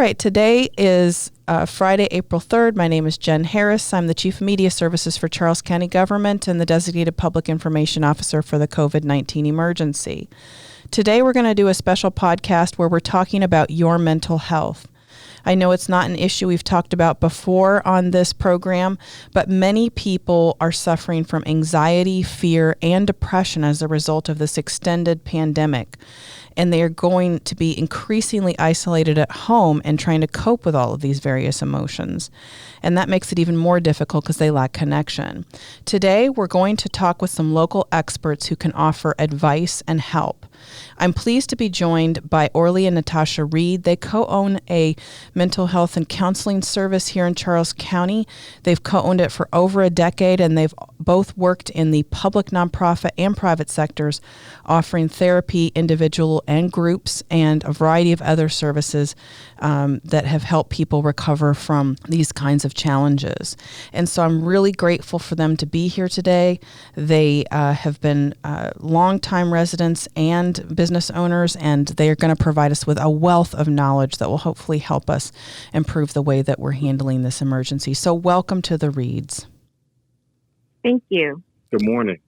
right. Today is Friday, April 3rd. My name is Jen Harris. I'm the Chief of Media Services for Charles County Government and the Designated Public Information Officer for the COVID-19 emergency. Today we're going to do a special podcast where we're talking about your mental health. I know it's not an issue we've talked about before on this program, but many people are suffering from anxiety, fear, and depression as a result of this extended pandemic. And they are going to be increasingly isolated at home and trying to cope with all of these various emotions. And that makes it even more difficult because they lack connection. Today, we're going to talk with some local experts who can offer advice and help. I'm pleased to be joined by Orlie and Natashia Reid. They co-own a mental health and counseling service here in Charles County. They've co-owned it for over a decade, and they've both worked in the public, nonprofit, and private sectors, offering therapy, individual and groups, and a variety of other services that have helped people recover from these kinds of challenges. And so I'm really grateful for them to be here today. They have been longtime residents and business owners, and they are going to provide us with a wealth of knowledge that will hopefully help us improve the way that we're handling this emergency. So welcome to the Reids. Thank you. Good morning.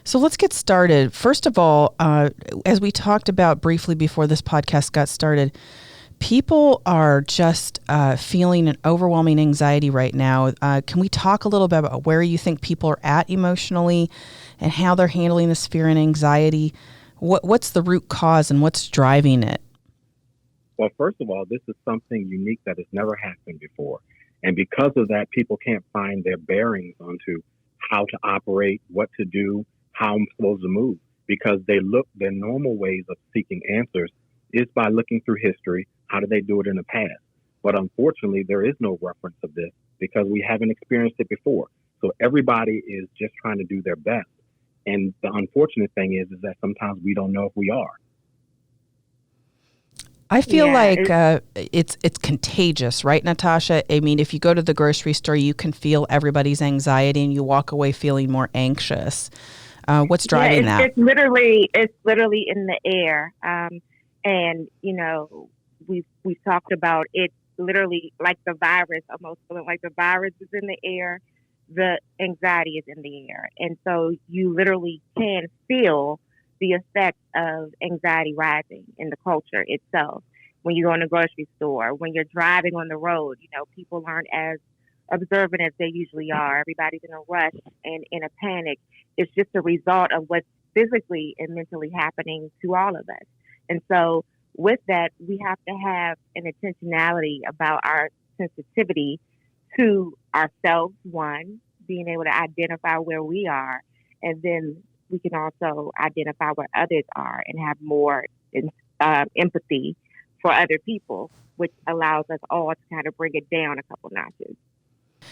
So let's get started. First of all, as we talked about briefly before this podcast got started, people are just feeling an overwhelming anxiety right now. Can we talk a little bit about where you think people are at emotionally and how they're handling this fear and anxiety? What's the root cause and what's driving it? Well, first of all, this is something unique that has never happened before. And because of that, people can't find their bearings onto how to operate, what to do, how I'm supposed to move, because their normal ways of seeking answers is by looking through history. How did they do it in the past? But unfortunately, there is no reference of this because we haven't experienced it before. So everybody is just trying to do their best. And the unfortunate thing is that sometimes we don't know if we are. I feel like it's contagious, right, Natasha? I mean, if you go to the grocery store, you can feel everybody's anxiety and you walk away feeling more anxious. What's driving that? It's literally in the air. And, you know, we've talked about it literally like the virus, almost feeling like the virus is in the air. The anxiety is in the air. And so you literally can feel the effect of anxiety rising in the culture itself. When you go in the grocery store, when you're driving on the road, you know, people aren't as observant as they usually are. Everybody's in a rush and in a panic. It's just a result of what's physically and mentally happening to all of us. And so with that, we have to have an intentionality about our sensitivity to ourselves, one, being able to identify where we are, and then we can also identify where others are and have more empathy for other people, which allows us all to kind of bring it down a couple notches.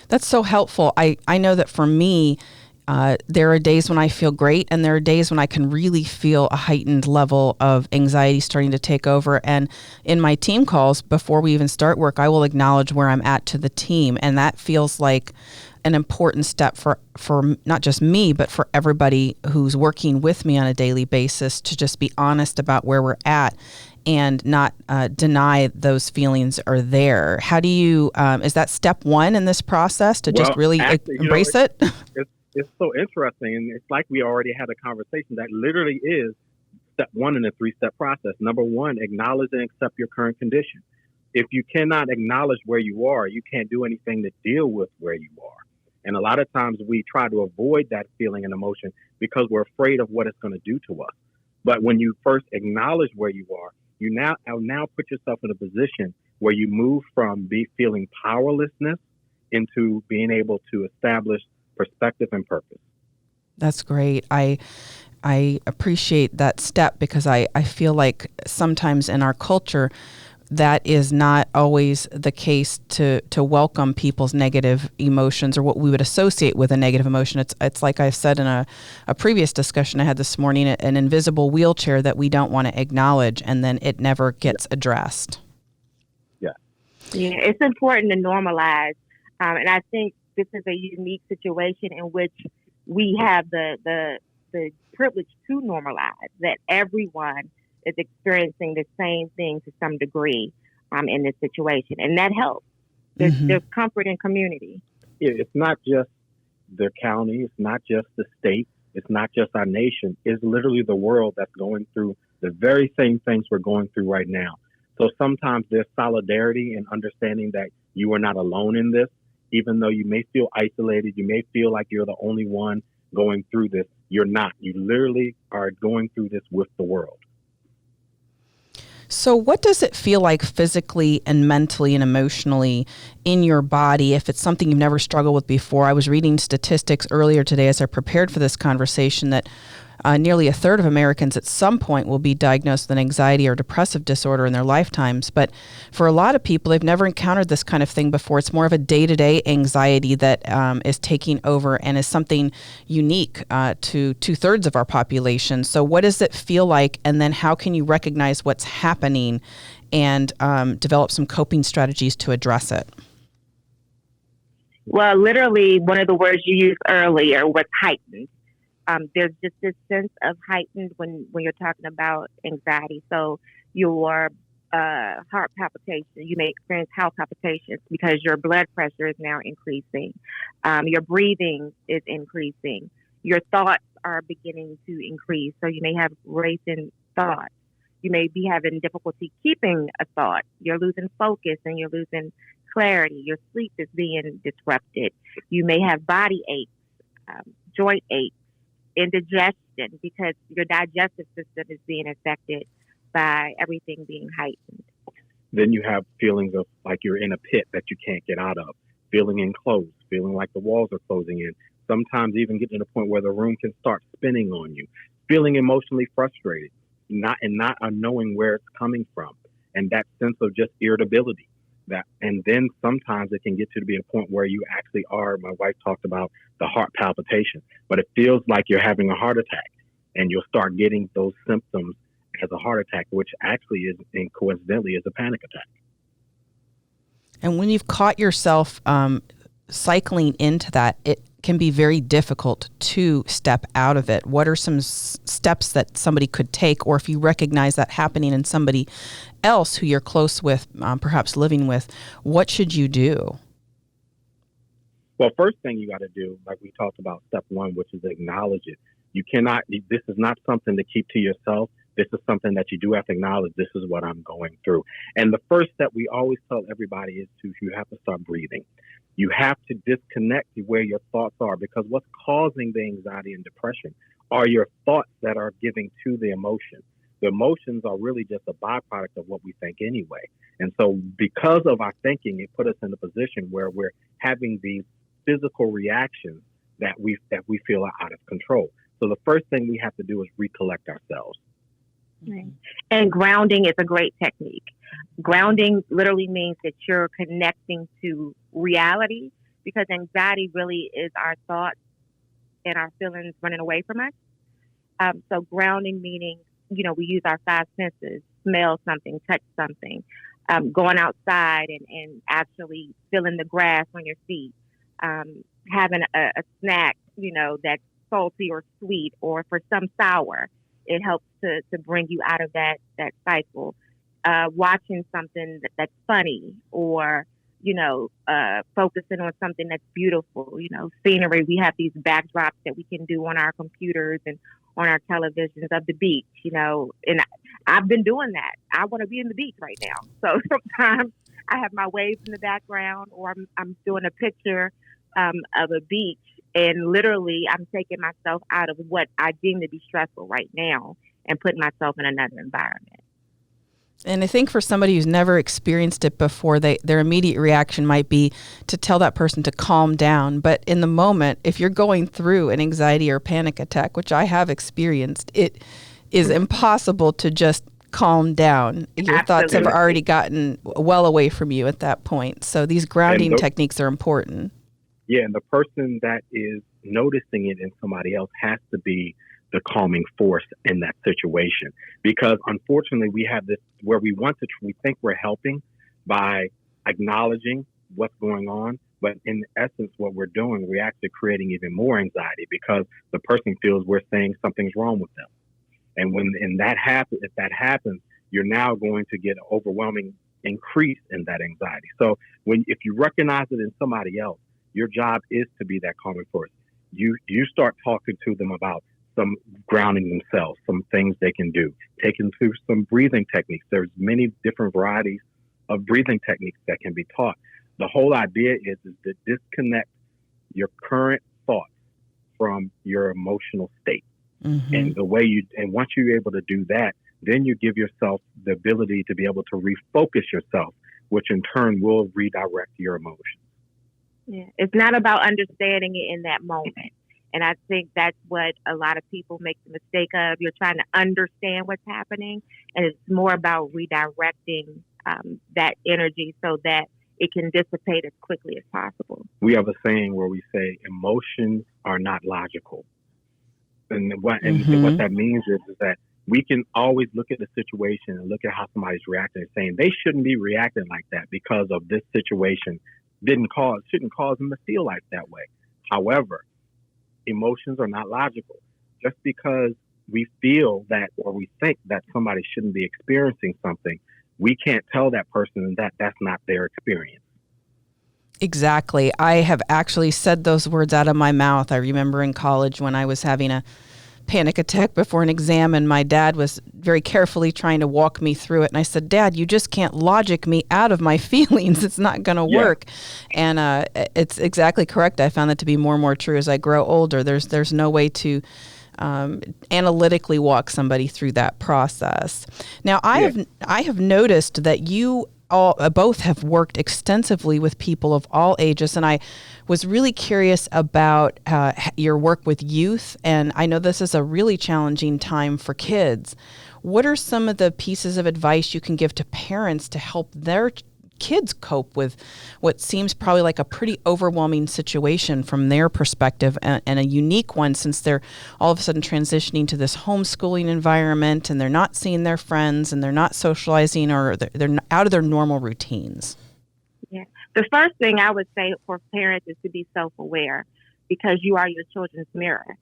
That's so helpful. I know that for me, there are days when I feel great, and there are days when I can really feel a heightened level of anxiety starting to take over. And in my team calls, before we even start work, I will acknowledge where I'm at to the team. And that feels like an important step for not just me, but for everybody who's working with me on a daily basis, to just be honest about where we're at and not deny those feelings are there. How do you, is that step one in this process, to just really embrace it? It's so interesting, and it's like we already had a conversation that literally is step one in a three-step process. Number one, acknowledge and accept your current condition. If you cannot acknowledge where you are, you can't do anything to deal with where you are. And a lot of times we try to avoid that feeling and emotion because we're afraid of what it's going to do to us. But when you first acknowledge where you are, you now put yourself in a position where you move from feeling powerlessness into being able to establish perspective and purpose. That's great. I appreciate that step because I feel like sometimes in our culture that is not always the case to welcome people's negative emotions or what we would associate with a negative emotion. It's like I said in a previous discussion I had this morning, an invisible wheelchair that we don't want to acknowledge, and then it never gets addressed. Yeah, it's important to normalize. And I think this is a unique situation in which we have the privilege to normalize that everyone is experiencing the same thing to some degree. in this situation, and that helps. There's comfort in community. It's not just the county, it's not just the state, it's not just our nation. It's literally the world that's going through the very same things we're going through right now. So sometimes there's solidarity and understanding that you are not alone in this, even though you may feel isolated, you may feel like you're the only one going through this. You're not. You literally are going through this with the world. So what does it feel like physically and mentally and emotionally in your body if it's something you've never struggled with before? I was reading statistics earlier today as I prepared for this conversation that nearly a third of Americans at some point will be diagnosed with an anxiety or depressive disorder in their lifetimes. But for a lot of people, they've never encountered this kind of thing before. It's more of a day-to-day anxiety that is taking over and is something unique to 2/3 of our population. So what does it feel like? And then how can you recognize what's happening and develop some coping strategies to address it? Well, literally, one of the words you used earlier was heightened. There's just this sense of heightened when you're talking about anxiety. So your heart palpitation, you may experience heart palpitations because your blood pressure is now increasing. Your breathing is increasing. Your thoughts are beginning to increase. So you may have racing thoughts. You may be having difficulty keeping a thought. You're losing focus and you're losing clarity. Your sleep is being disrupted. You may have body aches, joint aches, indigestion, because your digestive system is being affected by everything being heightened. Then you have feelings of like you're in a pit that you can't get out of, feeling enclosed, feeling like the walls are closing in, sometimes even getting to the point where the room can start spinning on you, feeling emotionally frustrated, not knowing where it's coming from, and that sense of just irritability. And then sometimes it can get to be a point where you actually are, my wife talked about the heart palpitation, but it feels like you're having a heart attack, and you'll start getting those symptoms as a heart attack, which actually is, and coincidentally, is a panic attack. And when you've caught yourself cycling into that, it can be very difficult to step out of it. What are some steps that somebody could take, or if you recognize that happening in somebody else who you're close with, perhaps living with, what should you do? Well, first thing you got to do, like we talked about, step one, which is acknowledge it. You cannot, this is not something to keep to yourself. This is something that you do have to acknowledge. This is what I'm going through. And the first step we always tell everybody is you have to start breathing. You have to disconnect where your thoughts are, because what's causing the anxiety and depression are your thoughts that are giving to the emotion. The emotions are really just a byproduct of what we think anyway. And so because of our thinking, it put us in a position where we're having these physical reactions that we feel are out of control. So the first thing we have to do is recollect ourselves. Right. And grounding is a great technique. Grounding literally means that you're connecting to reality, because anxiety really is our thoughts and our feelings running away from us. So grounding meaning, we use our five senses, smell something, touch something, going outside and actually feeling the grass on your feet, having a snack, that's salty or sweet, or for some sour. It helps to bring you out of that cycle. Watching something that's funny, or, focusing on something that's beautiful, scenery. We have these backdrops that we can do on our computers and on our televisions of the beach, and I've been doing that. I want to be in the beach right now. So sometimes I have my waves in the background, or I'm doing a picture of a beach. And literally, I'm taking myself out of what I deem to be stressful right now and putting myself in another environment. And I think for somebody who's never experienced it before, their immediate reaction might be to tell that person to calm down. But in the moment, if you're going through an anxiety or panic attack, which I have experienced, it is impossible to just calm down. Your thoughts have already gotten well away from you at that point. So these grounding techniques are important. Yeah, and the person that is noticing it in somebody else has to be the calming force in that situation. Because unfortunately, we have this where we think we're helping by acknowledging what's going on. But in essence, what we're doing, we're actually creating even more anxiety, because the person feels we're saying something's wrong with them. And if that happens, you're now going to get overwhelming increase in that anxiety. So if you recognize it in somebody else, your job is to be that calming force. You start talking to them about some grounding themselves, some things they can do, taking through some breathing techniques. There's many different varieties of breathing techniques that can be taught. The whole idea is to disconnect your current thoughts from your emotional state. Mm-hmm. And once you're able to do that, then you give yourself the ability to be able to refocus yourself, which in turn will redirect your emotions. Yeah, it's not about understanding it in that moment. And I think that's what a lot of people make the mistake of. You're trying to understand what's happening, and it's more about redirecting that energy so that it can dissipate as quickly as possible. We have a saying where we say emotions are not logical. And what that means is that we can always look at the situation and look at how somebody's reacting and saying they shouldn't be reacting like that because of this situation shouldn't cause them to feel like that way. However, emotions are not logical. Just because we feel that or we think that somebody shouldn't be experiencing something, we can't tell that person that that's not their experience. Exactly. I have actually said those words out of my mouth. I remember in college when I was having a panic attack before an exam, and my dad was very carefully trying to walk me through it. And I said, Dad, you just can't logic me out of my feelings. It's not going to work. And it's exactly correct. I found that to be more and more true as I grow older. There's no way to analytically walk somebody through that process. Now, I have noticed that you both have worked extensively with people of all ages, and I was really curious about your work with youth, and I know this is a really challenging time for kids. What are some of the pieces of advice you can give to parents to help their kids cope with what seems probably like a pretty overwhelming situation from their perspective, and a unique one since they're all of a sudden transitioning to this homeschooling environment and they're not seeing their friends and they're not socializing, or they're out of their normal routines? Yeah. The first thing I would say for parents is to be self-aware, because you are your children's mirror.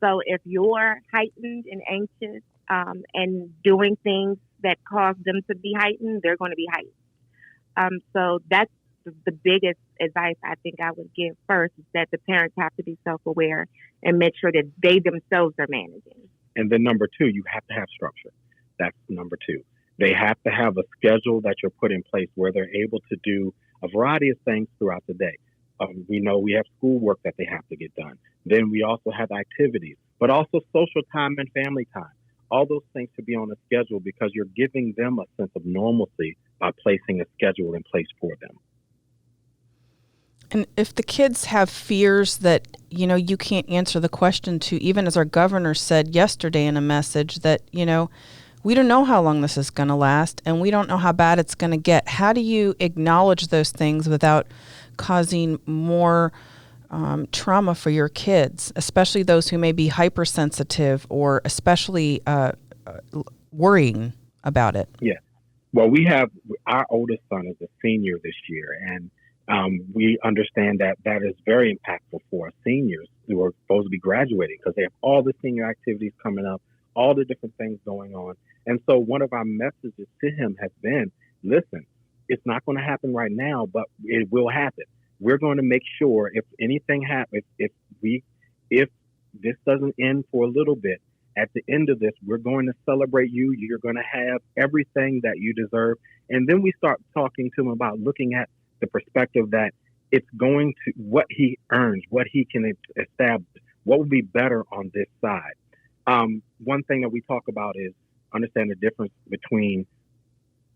So if you're heightened and anxious and doing things that cause them to be heightened, they're going to be heightened. So that's the biggest advice I think I would give first, is that the parents have to be self-aware and make sure that they themselves are managing. And then number two, you have to have structure. That's number two. They have to have a schedule that you're put in place where they're able to do a variety of things throughout the day. We know we have schoolwork that they have to get done. Then we also have activities, but also social time and family time. All those things to be on a schedule, because you're giving them a sense of normalcy by placing a schedule in place for them. And if the kids have fears that, you can't answer the question to, even as our governor said yesterday in a message that, we don't know how long this is going to last and we don't know how bad it's going to get. How do you acknowledge those things without causing more trauma for your kids, especially those who may be hypersensitive or especially worrying about it? Yeah. Well, our oldest son is a senior this year, and we understand that is very impactful for our seniors who are supposed to be graduating, because they have all the senior activities coming up, all the different things going on. And so one of our messages to him has been, listen, it's not going to happen right now, but it will happen. We're going to make sure if anything happens, if this doesn't end for a little bit, at the end of this, we're going to celebrate you. You're going to have everything that you deserve. And then we start talking to him about looking at the perspective that it's going to what he earns, what he can establish, what would be better on this side. One thing that we talk about is understand the difference between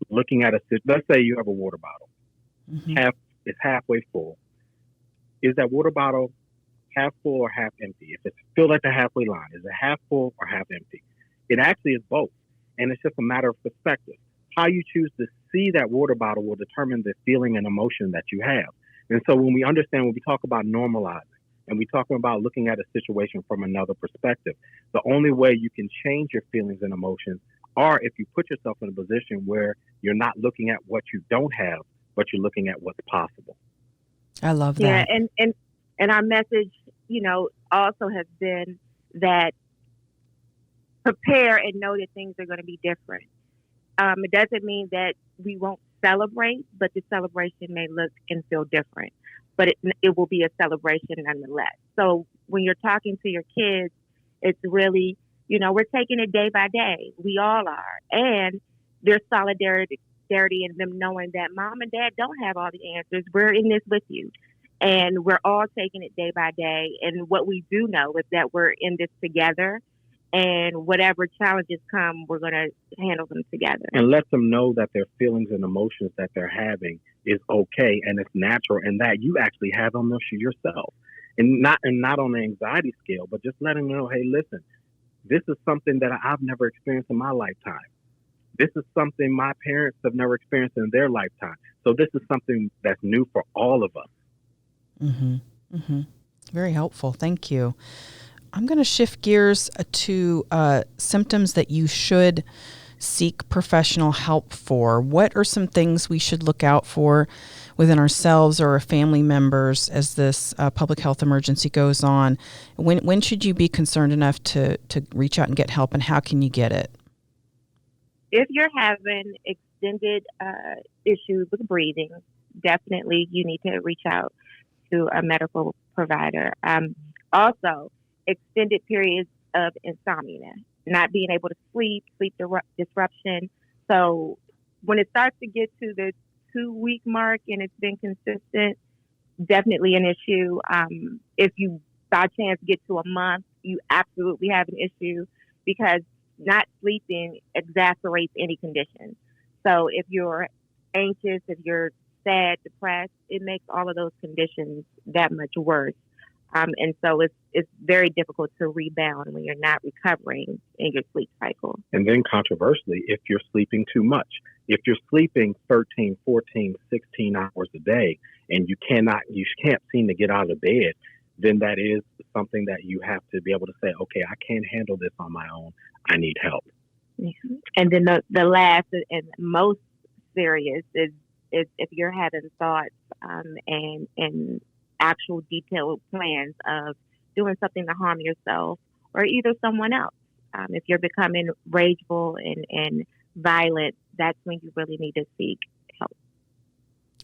looking at let's say you have a water bottle. Mm-hmm. It's halfway full. Is that water bottle half full or half empty? If it's filled at the halfway line, is it half full or half empty? It actually is both. And it's just a matter of perspective. How you choose to see that water bottle will determine the feeling and emotion that you have. And so when we talk about normalizing and we talk about looking at a situation from another perspective, the only way you can change your feelings and emotions are if you put yourself in a position where you're not looking at what you don't have, but you're looking at what's possible. I love that. Yeah, and our message, also has been that prepare and know that things are going to be different. It doesn't mean that we won't celebrate, but the celebration may look and feel different. But it will be a celebration nonetheless. So when you're talking to your kids, it's really, we're taking it day by day. We all are. And there's solidarity in them knowing that mom and dad don't have all the answers. We're in this with you. And we're all taking it day by day. And what we do know is that we're in this together. And whatever challenges come, we're going to handle them together. And let them know that their feelings and emotions that they're having is okay and it's natural, and that you actually have them yourself. And not on the anxiety scale, but just letting them know, hey, listen, this is something that I've never experienced in my lifetime. This is something my parents have never experienced in their lifetime. So this is something that's new for all of us. Mm-hmm. Mm-hmm. Very helpful. Thank you. I'm going to shift gears to symptoms that you should seek professional help for. What are some things we should look out for within ourselves or our family members as this public health emergency goes on? When should you be concerned enough to reach out and get help, and how can you get it? If you're having extended issues with breathing, definitely you need to reach out to a medical provider. Also, extended periods of insomnia, not being able to sleep disruption. So when it starts to get to the 2-week mark and it's been consistent, definitely an issue. If you by chance get to a month, you absolutely have an issue, because not sleeping exacerbates any condition. So if you're anxious, if you're sad, depressed, it makes all of those conditions that much worse. And so it's very difficult to rebound when you're not recovering in your sleep cycle. And then controversially, if you're sleeping too much, if you're sleeping 13, 14, 16 hours a day and you can't seem to get out of bed, then that is something that you have to be able to say, okay, I can't handle this on my own. I need help. Mm-hmm. And then the last and most serious is if you're having thoughts and actual detailed plans of doing something to harm yourself or either someone else. If you're becoming rageful and violent, that's when you really need to seek help.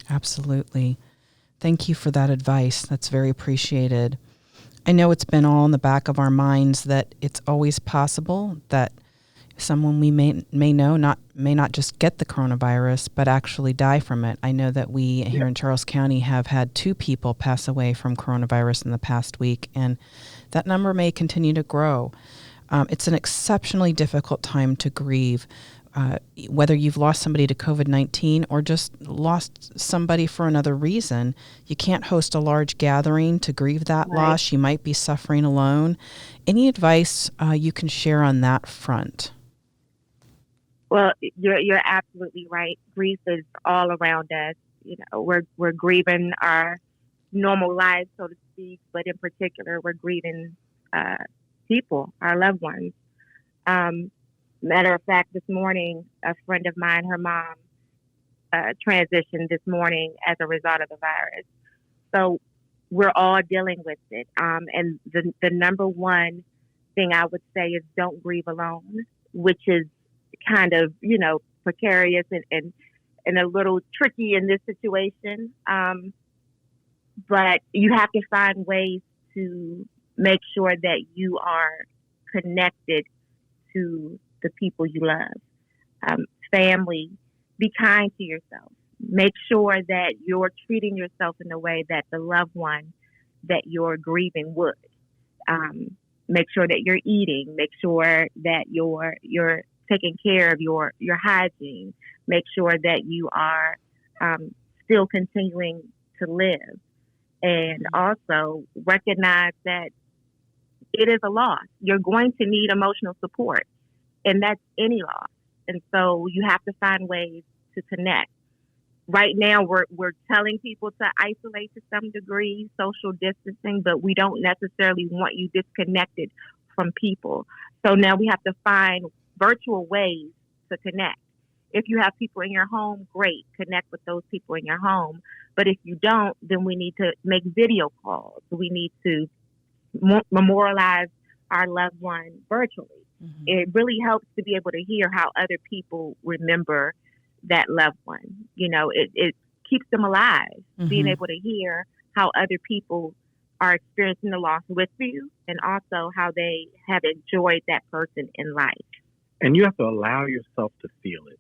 Absolutely. Thank you for that advice. That's very appreciated. I know it's been all in the back of our minds that it's always possible that someone we may know may not just get the coronavirus, but actually die from it. I know that we here in Charles County have had 2 people pass away from coronavirus in the past week, and that number may continue to grow. It's an exceptionally difficult time to grieve, whether you've lost somebody to COVID-19 or just lost somebody for another reason. You can't host a large gathering to grieve that loss. You might be suffering alone. Any advice you can share on that front? Well, you're absolutely right. Grief is all around us. We're grieving our normal lives, so to speak, but in particular, we're grieving people, our loved ones. Matter of fact, this morning, a friend of mine, her mom, transitioned this morning as a result of the virus. So we're all dealing with it. And the number one thing I would say is don't grieve alone, which is kind of, precarious and a little tricky in this situation. But you have to find ways to make sure that you are connected to the people you love. Family, be kind to yourself. Make sure that you're treating yourself in a way that the loved one that you're grieving would. Make sure that you're eating. Make sure that you're taking care of your hygiene. Make sure that you are still continuing to live. And also recognize that it is a loss. You're going to need emotional support, and that's any loss. And so you have to find ways to connect. Right now, we're telling people to isolate to some degree, social distancing, but we don't necessarily want you disconnected from people. So now we have to find virtual ways to connect. If you have people in your home, great, connect with those people in your home. But if you don't, then we need to make video calls. We need to memorialize our loved one virtually. Mm-hmm. It really helps to be able to hear how other people remember that loved one. It keeps them alive, being able to hear how other people are experiencing the loss with you, and also how they have enjoyed that person in life. And you have to allow yourself to feel it.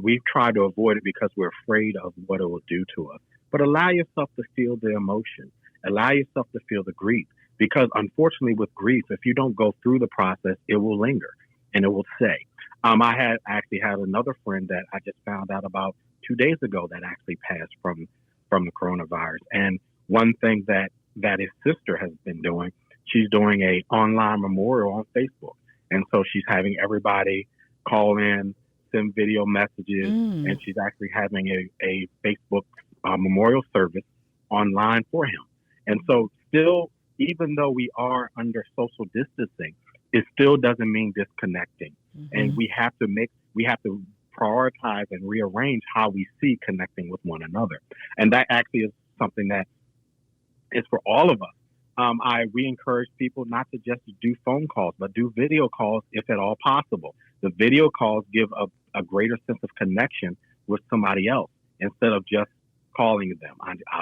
We've tried to avoid it because we're afraid of what it will do to us. But allow yourself to feel the emotion. Allow yourself to feel the grief. Because unfortunately with grief, if you don't go through the process, it will linger and it will stay. I actually had another friend that I just found out about 2 days ago that actually passed from the coronavirus. And one thing that his sister has been doing, she's doing a online memorial on Facebook. And so she's having everybody call in, send video messages, and she's actually having a Facebook memorial service online for him. And so still, even though we are under social distancing, it still doesn't mean disconnecting. And we have to prioritize and rearrange how we see connecting with one another. And that actually is something that is for all of us. We encourage people not to just do phone calls, but do video calls if at all possible. The video calls give a greater sense of connection with somebody else instead of just calling them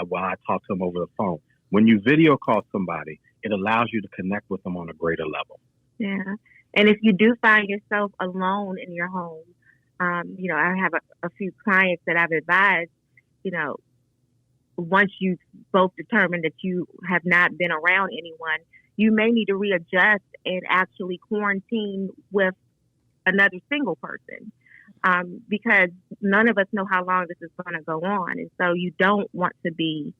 while I talk to them over the phone. When you video call somebody, it allows you to connect with them on a greater level. Yeah. And if you do find yourself alone in your home, I have a few clients that I've advised, once you've both determined that you have not been around anyone, you may need to readjust and actually quarantine with another single person, because none of us know how long this is going to go on. And so you don't want to be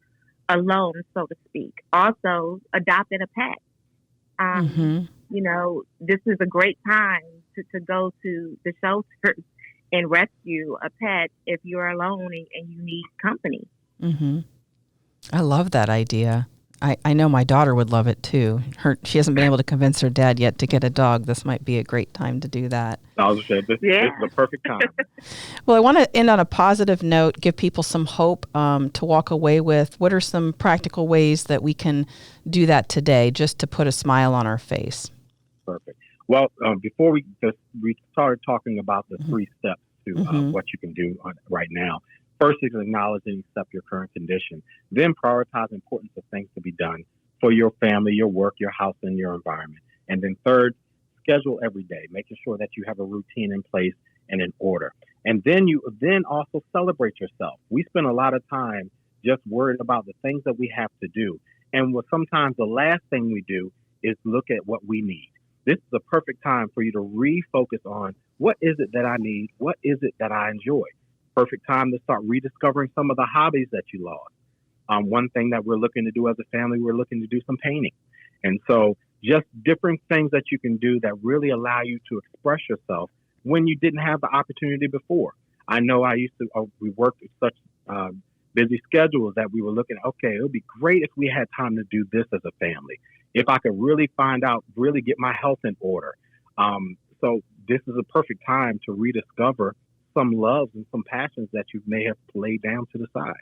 alone, so to speak. Also, adopting a pet. This is a great time to go to the shelters and rescue a pet if you're alone and you need company. I love that idea. I know my daughter would love it too. She hasn't been able to convince her dad yet to get a dog. This might be a great time to do that. I was saying, this is the perfect time. Well, I want to end on a positive note, give people some hope to walk away with. What are some practical ways that we can do that today just to put a smile on our face? Perfect. Well, before we started talking about the 3 steps to what you can do right now. First is acknowledge and accept your current condition. Then prioritize the importance of things to be done for your family, your work, your house, and your environment. And then third, schedule every day, making sure that you have a routine in place and in order. And then you also celebrate yourself. We spend a lot of time just worried about the things that we have to do. And sometimes the last thing we do is look at what we need. This is a perfect time for you to refocus on what is it that I need? What is it that I enjoy? Perfect time to start rediscovering some of the hobbies that you lost. One thing that we're looking to do as a family, we're looking to do some painting. And so just different things that you can do that really allow you to express yourself when you didn't have the opportunity before. I know we worked with such busy schedules that we were looking at, okay, it would be great if we had time to do this as a family. If I could really really get my health in order. So this is a perfect time to rediscover some loves and some passions that you may have laid down to the side.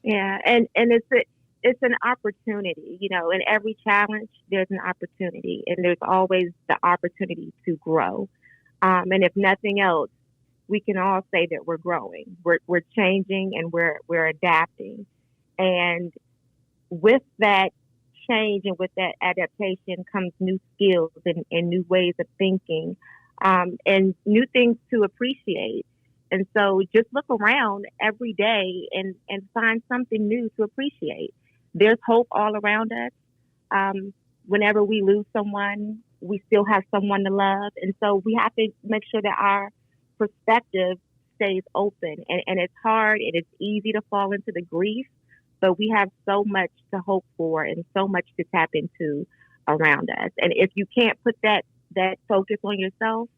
Yeah, and it's an opportunity. In every challenge, there's an opportunity, and there's always the opportunity to grow. And if nothing else, we can all say that we're growing, we're changing, and we're adapting. And with that change and with that adaptation comes new skills and new ways of thinking. And new things to appreciate. And so just look around every day and find something new to appreciate. There's hope all around us. Whenever we lose someone, we still have someone to love. And so we have to make sure that our perspective stays open. And it's hard and it's easy to fall into the grief, but we have so much to hope for and so much to tap into around us. And if you can't put that focus on yourself,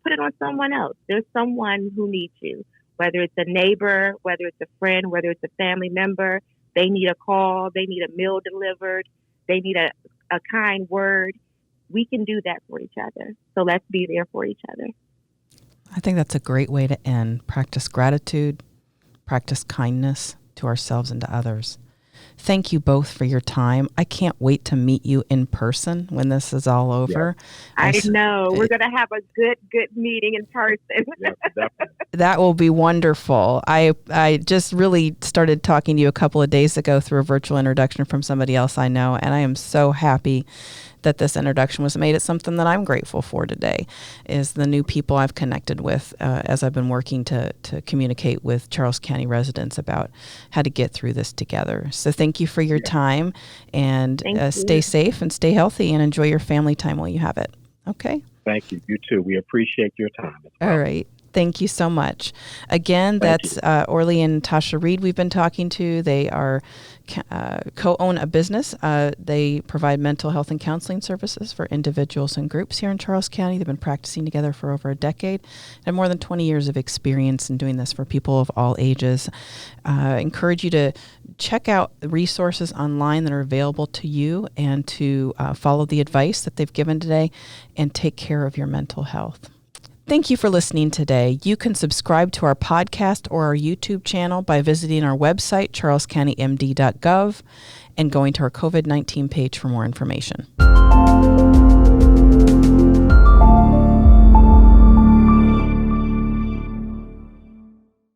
put it on someone else. There's someone who needs you, whether it's a neighbor, whether it's a friend, whether it's a family member. They need a call. They need a meal delivered. They need a kind word. We can do that for each other. So let's be there for each other. I think that's a great way to end. Practice gratitude, practice kindness to ourselves and to others. Thank you both for your time. I can't wait to meet you in person when this is all over. I know. We're going to have a good meeting in person. That will be wonderful. I just really started talking to you a couple of days ago through a virtual introduction from somebody else I know, and I am so happy that this introduction was made. It's something that I'm grateful for today, is the new people I've connected with as I've been working to communicate with Charles County residents about how to get through this together. So thank you for your time, and stay safe and stay healthy and enjoy your family time while you have it. Okay? Thank you. You too. We appreciate your time. All right. Thank you so much. Again, that's Orlie and Natashia Reid we've been talking to. They are co-own a business. They provide mental health and counseling services for individuals and groups here in Charles County. They've been practicing together for over a decade and more than 20 years of experience in doing this for people of all ages. I encourage you to check out the resources online that are available to you and to follow the advice that they've given today and take care of your mental health. Thank you for listening today. You can subscribe to our podcast or our YouTube channel by visiting our website, CharlesCountyMD.gov, and going to our COVID-19 page for more information.